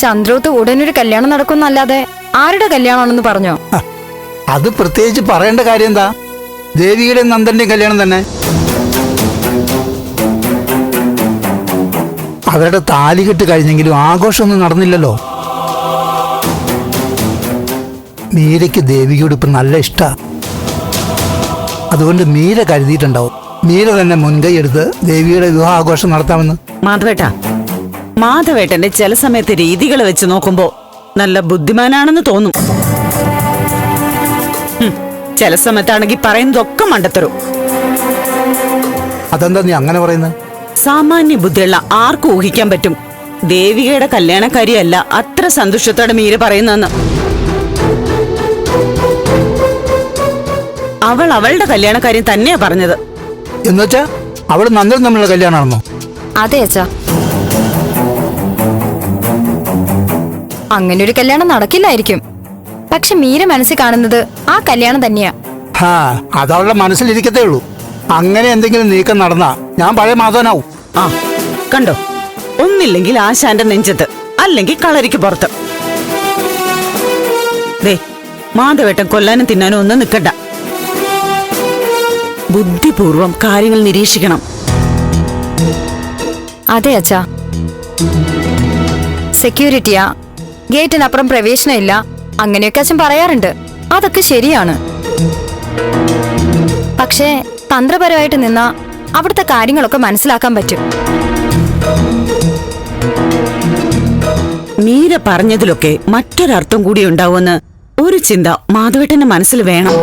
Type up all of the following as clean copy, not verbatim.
ചന്ദ്രോത്ത് ഉടനൊരു കല്യാണം നടക്കുന്നല്ലാതെ ആരുടെ കല്യാണമാണെന്ന് പറഞ്ഞോ? അത് പ്രത്യേകിച്ച് പറയേണ്ട കാര്യം എന്താ? ദേവിയുടെ നന്ദന്റെയും കല്യാണം തന്നെ. അവരുടെ താലികെട്ട് കഴിഞ്ഞെങ്കിലും ആഘോഷമൊന്നും നടന്നില്ലല്ലോ. മീരയ്ക്ക് ദേവിയോട് ഇപ്പം നല്ല ഇഷ്ടാ. അതുകൊണ്ട് മീര കരുതിയിട്ടുണ്ടാവും മീര തന്നെ മുൻകൈ എടുത്ത് ദേവിയുടെ വിവാഹാഘോഷം നടത്താമെന്ന്. മാധവേട്ടന്റെ ചില സമയത്ത് രീതികൾ വെച്ച് നോക്കുമ്പോ നല്ല ബുദ്ധിമാനാണെന്ന് തോന്നും. ചില സമയത്താണെങ്കിൽ പറയുന്നതൊക്കെ മണ്ടത്തരും. അതെന്താ നീ അങ്ങനെ പറയുന്നത്? സാമാന്യ ബുദ്ധിയുള്ള ആർക്കും ഊഹിക്കാൻ പറ്റും ദേവികയുടെ കല്യാണക്കാരിയല്ല അത്ര സന്തുഷ്ടത്തോടെ മീര പറയുന്നെന്ന്. അവൾ അവളുടെ കല്യാണക്കാര്യം തന്നെയാ പറഞ്ഞത്. എന്നുവെച്ചാ അവള് നന്ദൻ തമ്മിലുള്ള കല്യാണമാണെന്നോ? അതെ അച്ഛാ, അങ്ങനെ ഒരു കല്യാണം നടക്കില്ലായിരിക്കും. പക്ഷെ മീര മനസ്സിൽ കാണുന്നത് ആ കല്യാണം തന്നെയാ. അതവളുടെ മനസ്സിലിരിക്കത്തേ ഉള്ളൂ. അങ്ങനെ എന്തെങ്കിലും നീക്കം നടന്നാ ഞാൻ പഴയ മാധവനാവും. കണ്ടോ, ഒന്നില്ലെങ്കിൽ ആശാന്റെ നെഞ്ചത്ത്, അല്ലെങ്കിൽ കളരിക്ക് പുറത്ത്. മാധവേട്ടൻ കൊല്ലാനും തിന്നാനും ഒന്നും നിൽക്കണ്ട. ബുദ്ധിപൂർവം കാര്യങ്ങൾ നിരീക്ഷിക്കണം. അതെ അച്ഛാ, സെക്യൂരിറ്റിയാ, ഗേറ്റിനപ്പുറം പ്രവേശനമില്ല, അങ്ങനെയൊക്കെ അച്ഛൻ പറയാറുണ്ട്. അതൊക്കെ ശരിയാണ്. പക്ഷേ തന്ത്രപരമായിട്ട് നിന്നാ അവിടുത്തെ കാര്യങ്ങളൊക്കെ മനസ്സിലാക്കാൻ പറ്റും. മീര പറഞ്ഞതിലൊക്കെ മറ്റൊരർത്ഥം കൂടി ഉണ്ടാവുമെന്ന് ഒരു ചിന്ത മാധവേട്ടന്റെ മനസ്സിൽ വേണം.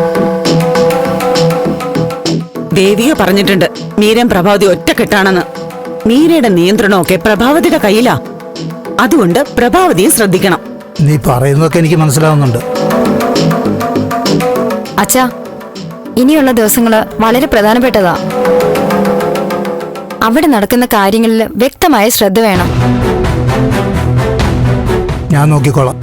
ദേവിക പറഞ്ഞിട്ടുണ്ട് മീരൻ പ്രഭാവതി ഒറ്റക്കെട്ടാണെന്ന്. മീരയുടെ നിയന്ത്രണമൊക്കെ പ്രഭാവതിയുടെ കയ്യിലാ. അതുകൊണ്ട് പ്രഭാവതിയെ ശ്രദ്ധിക്കണം. നീ പറയുന്നതൊക്കെ എനിക്ക് മനസ്സിലാവുന്നുണ്ട്. അച്ഛാ, ഇനിയുള്ള ദിവസങ്ങള് വളരെ പ്രധാനപ്പെട്ടതാ. അവിടെ നടക്കുന്ന കാര്യങ്ങളിൽ വ്യക്തമായ ശ്രദ്ധ വേണം. ഞാൻ നോക്കിക്കോളാം.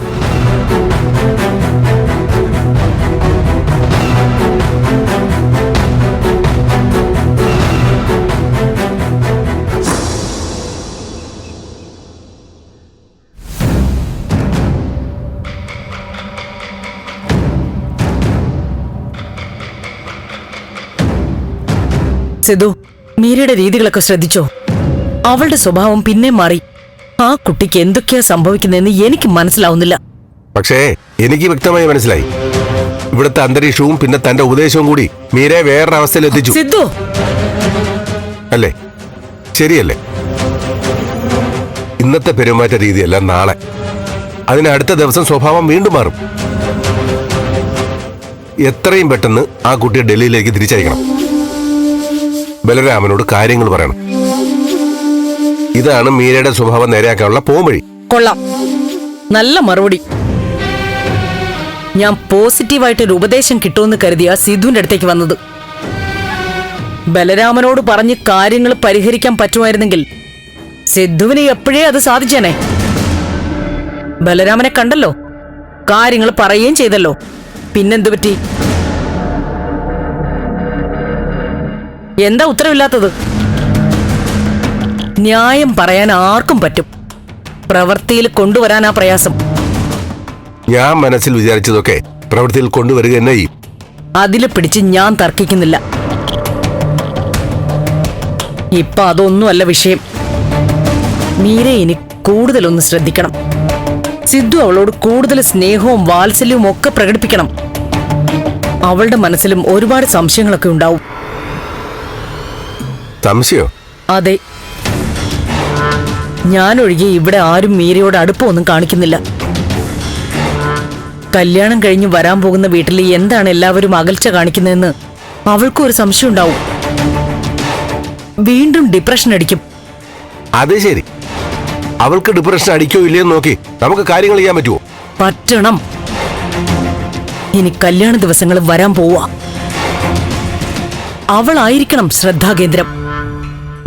സിധു, മീരയുടെ രീതികളൊക്കെ ശ്രദ്ധിച്ചോ? അവളുടെ സ്വഭാവം പിന്നെ മാറി. ആ കുട്ടിക്ക് എന്തൊക്കെയാ സംഭവിക്കുന്നതെന്ന് എനിക്ക് മനസ്സിലാവുന്നില്ല. പക്ഷേ എനിക്ക് വ്യക്തമായി മനസ്സിലായി. ഇവിടുത്തെ അന്തരീക്ഷവും പിന്നെ തന്റെ ഉപദേശവും കൂടി മീരയെ വേറൊരു അവസ്ഥയിൽ എത്തിച്ചു. സിധു, അല്ലേ? ശരിയല്ലേ? ഇന്നത്തെ പെരുമാറ്റ രീതിയല്ല നാളെ. അതിന് അടുത്ത ദിവസം സ്വഭാവം വീണ്ടും മാറും. എത്രയും പെട്ടെന്ന് ആ കുട്ടിയെ ഡൽഹിയിലേക്ക് തിരിച്ചയക്കണം. ബലരാമനോട് കാര്യങ്ങൾ പറയണം. ഇതാണ് മീരയുടെ സ്വഭാവം നേരെയാക്കാനുള്ള പോംവഴി. കൊള്ളാം, നല്ല മറുപടി. ഞാൻ പോസിറ്റീവായിട്ടൊരു ഉപദേശം കിട്ടുമെന്ന് കരുതിയ സിധുവിന്റെ അടുത്തേക്ക് വന്നത്. ബലരാമനോട് പറഞ്ഞ് കാര്യങ്ങൾ പരിഹരിക്കാൻ പറ്റുമായിരുന്നെങ്കിൽ സിദ്ധുവിന് എപ്പോഴേ അത് സാധിച്ചേനെ. ബലരാമനെ കണ്ടല്ലോ, കാര്യങ്ങൾ പറയുകയും ചെയ്തല്ലോ. പിന്നെന്തു പറ്റി? എന്താ ഉത്തരവില്ലാത്തത്? ന്യായം പറയാൻ ആർക്കും പറ്റും, പ്രവൃത്തിയിൽ കൊണ്ടുവരാനാ പ്രയാസം. ഞാൻ മനസ്സിൽ വിചാരിച്ചതൊക്കെ പ്രവൃത്തിയിൽ കൊണ്ടുവരിക തന്നെ ചെയ്യും. അതില് പിടിച്ച് ഞാൻ തർക്കിക്കുന്നില്ല. ഇപ്പൊ അതൊന്നുമല്ല വിഷയം. മീരെ ഇനി കൂടുതലൊന്ന് ശ്രദ്ധിക്കണം. സിദ്ധു അവളോട് കൂടുതൽ സ്നേഹവും വാത്സല്യവും ഒക്കെ പ്രകടിപ്പിക്കണം. അവളുടെ മനസ്സിലും ഒരുപാട് സംശയങ്ങളൊക്കെ ഉണ്ടാവും. സംശയോ? അതെ, ഞാനൊഴികെ ഇവിടെ ആരും മീരയോട് അടുപ്പമൊന്നും കാണിക്കുന്നില്ല. കല്യാണം കഴിഞ്ഞ് വരാൻ പോകുന്ന വീട്ടിൽ എന്താണ് എല്ലാവരും അകൽച്ച കാണിക്കുന്നതെന്ന് അവൾക്കും ഒരു സംശയം ഉണ്ടാവും. വീണ്ടും ഡിപ്രഷൻ അടിക്കും. അത് ശരി. അവൾക്ക് ഡിപ്രഷൻ അടിക്കോ ഇല്ലയോ നോക്കി നമുക്ക് കാര്യങ്ങൾ ചെയ്യാൻ പറ്റുമോ? പറ്റണം. ഇനി കല്യാണ ദിവസങ്ങൾ വരാൻ പോവാ. അവളായിരിക്കണം ശ്രദ്ധാകേന്ദ്രം.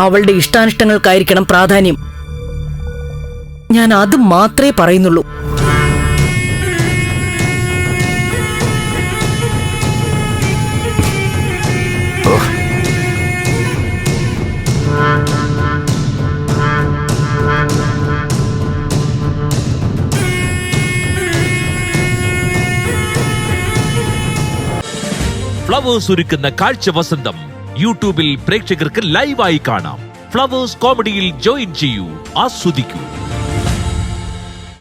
അവളുടെ ഇഷ്ടാനിഷ്ടങ്ങൾക്കായിരിക്കണം പ്രാധാന്യം. ഞാൻ അത് മാത്രമേ പറയുന്നുള്ളൂ. ഫ്ലവേഴ്സ് ഒരുക്കുന്ന കാഴ്ച വസന്തം യൂട്യൂബിൽ പ്രേക്ഷകർക്ക് ലൈവായി കാണാം. ഫ്ലവേഴ്സ് കോമഡിയിൽ ജോയിൻ ചെയ്യൂ, ആസ്വദിക്കൂ.